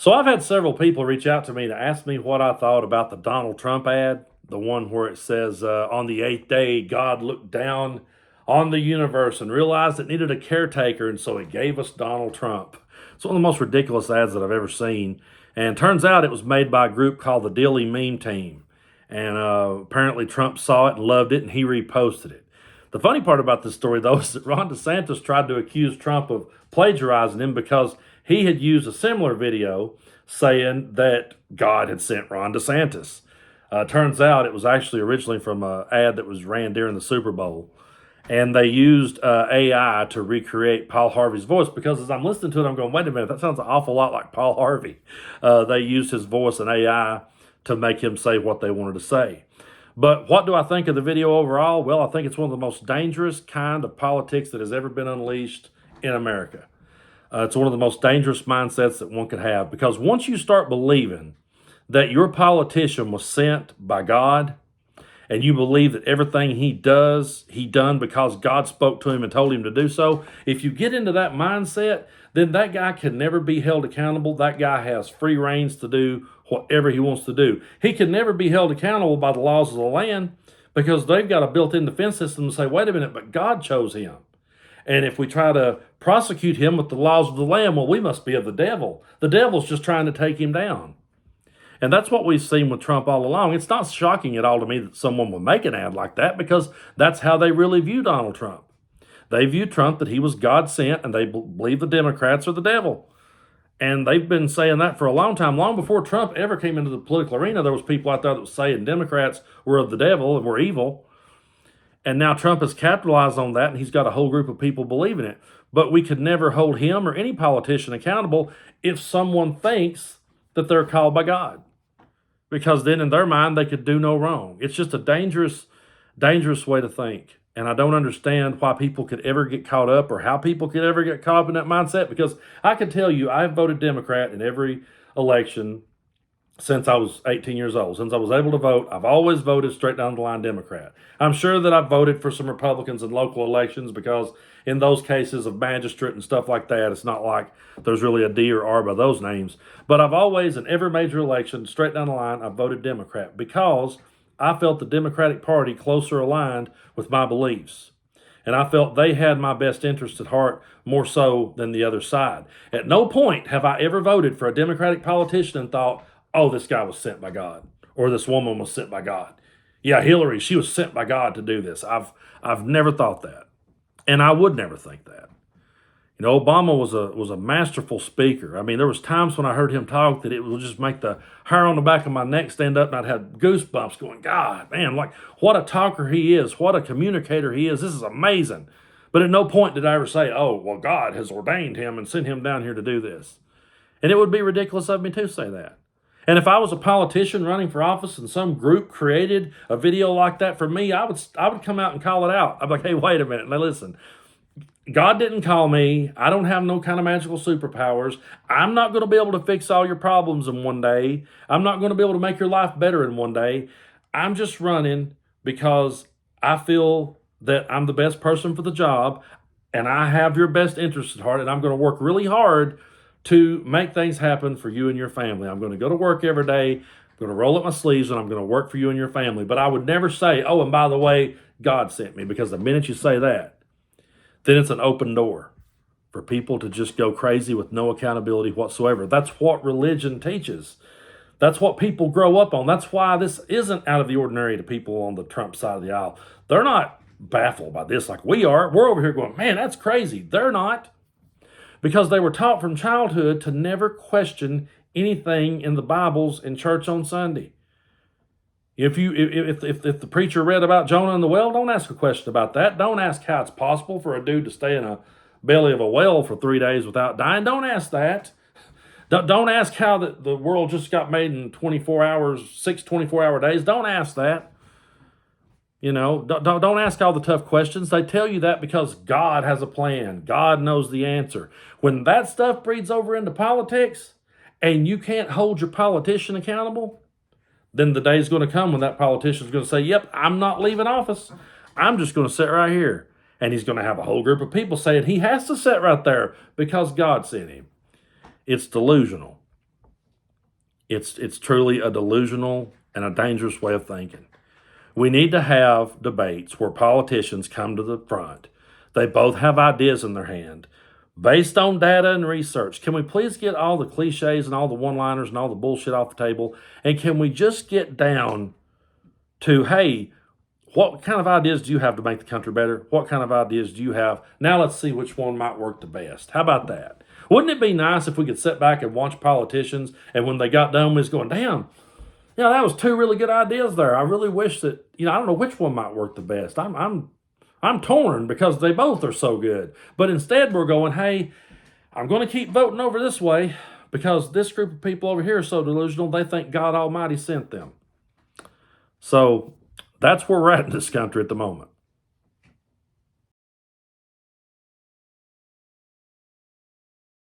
So I've had several people reach out to me to ask me what I thought about the Donald Trump ad, the one where it says, on the eighth day, God looked down on the universe and realized it needed a caretaker, and so he gave us Donald Trump. It's one of the most ridiculous ads that I've ever seen. And turns out it was made by a group called the Dilly Meme Team. And apparently Trump saw it and loved it, and he reposted it. The funny part about this story, though, is that Ron DeSantis tried to accuse Trump of plagiarizing him because he had used a similar video saying that God had sent Ron DeSantis. Turns out it was actually originally from an ad that was ran during the Super Bowl. And they used AI to recreate Paul Harvey's voice because as I'm listening to it, I'm going, wait a minute, that sounds an awful lot like Paul Harvey. They used his voice and AI to make him say what they wanted to say. But what do I think of the video overall? Well, I think it's one of the most dangerous kind of politics that has ever been unleashed in America. It's one of the most dangerous mindsets that one could have because once you start believing that your politician was sent by God and you believe that everything he does, he done because God spoke to him and told him to do so, if you get into that mindset, then that guy can never be held accountable. That guy has free reins to do whatever he wants to do. He can never be held accountable by the laws of the land because they've got a built-in defense system to say, wait a minute, but God chose him. And if we try to prosecute him with the laws of the land, well, we must be of the devil. The devil's just trying to take him down. And that's what we've seen with Trump all along. It's not shocking at all to me that someone would make an ad like that because that's how they really view Donald Trump. They view Trump that he was God sent and they believe the Democrats are the devil. And they've been saying that for a long time. Long before Trump ever came into the political arena, there was people out there that were saying Democrats were of the devil and were evil. And now Trump has capitalized on that and he's got a whole group of people believing it. But we could never hold him or any politician accountable if someone thinks that they're called by God. Because then in their mind, they could do no wrong. It's just a dangerous, dangerous way to think. And I don't understand why people could ever get caught up or how people could ever get caught up in that mindset. Because I can tell you, I've voted Democrat in every election since I was 18 years old. Since I was able to vote, I've always voted straight down the line Democrat. I'm sure that I've voted for some Republicans in local elections because in those cases of magistrate and stuff like that, it's not like there's really a D or R by those names. But I've always, in every major election, straight down the line, I've voted Democrat because I felt the Democratic Party closer aligned with my beliefs. And I felt they had my best interest at heart more so than the other side. At no point have I ever voted for a Democratic politician and thought, oh, this guy was sent by God, or this woman was sent by God. Yeah, Hillary, she was sent by God to do this. I've never thought that, and I would never think that. You know, Obama was a masterful speaker. I mean, there was times when I heard him talk that it would just make the hair on the back of my neck stand up, and I'd have goosebumps going, God, man, like what a talker he is, what a communicator he is. This is amazing. But at no point did I ever say, oh, well, God has ordained him and sent him down here to do this. And it would be ridiculous of me to say that. And if I was a politician running for office and some group created a video like that for me, I would come out and call it out. I'd be like, hey, wait a minute. Now listen, God didn't call me. I don't have no kind of magical superpowers. I'm not going to be able to fix all your problems in one day. I'm not going to be able to make your life better in one day. I'm just running because I feel that I'm the best person for the job and I have your best interest at heart and I'm going to work really hard to make things happen for you and your family. I'm going to go to work every day. I'm going to roll up my sleeves and I'm going to work for you and your family. But I would never say, oh, and by the way, God sent me, because the minute you say that, then it's an open door for people to just go crazy with no accountability whatsoever. That's what religion teaches. That's what people grow up on. That's why this isn't out of the ordinary to people on the Trump side of the aisle. They're not baffled by this like we are. We're over here going, man, that's crazy. They're not. Because they were taught from childhood to never question anything in the Bibles in church on Sunday. If the preacher read about Jonah and the well, don't ask a question about that. Don't ask how it's possible for a dude to stay in a belly of a whale for 3 days without dying. Don't ask that. Don't ask how the world just got made in 24 hours, 6 24-hour days. Don't ask that. You know, don't ask all the tough questions. They tell you that because God has a plan. God knows the answer. When that stuff breeds over into politics and you can't hold your politician accountable, then the day's going to come when that politician's going to say, yep, I'm not leaving office. I'm just going to sit right here. And he's going to have a whole group of people saying he has to sit right there because God sent him. It's delusional. It's truly a delusional and a dangerous way of thinking. We need to have debates where politicians come to the front. They both have ideas in their hand based on data and research. Can we please get all the cliches and all the one-liners and all the bullshit off the table? And can we just get down to, hey, what kind of ideas do you have to make the country better? What kind of ideas do you have? Now let's see which one might work the best. How about that? Wouldn't it be nice if we could sit back and watch politicians, and when they got done, we was going, damn, that was two really good ideas there. I really wish that, I don't know which one might work the best. I'm torn because they both are so good. But instead we're going, hey, I'm going to keep voting over this way because this group of people over here are so delusional, they think God Almighty sent them. So that's where we're at in this country at the moment.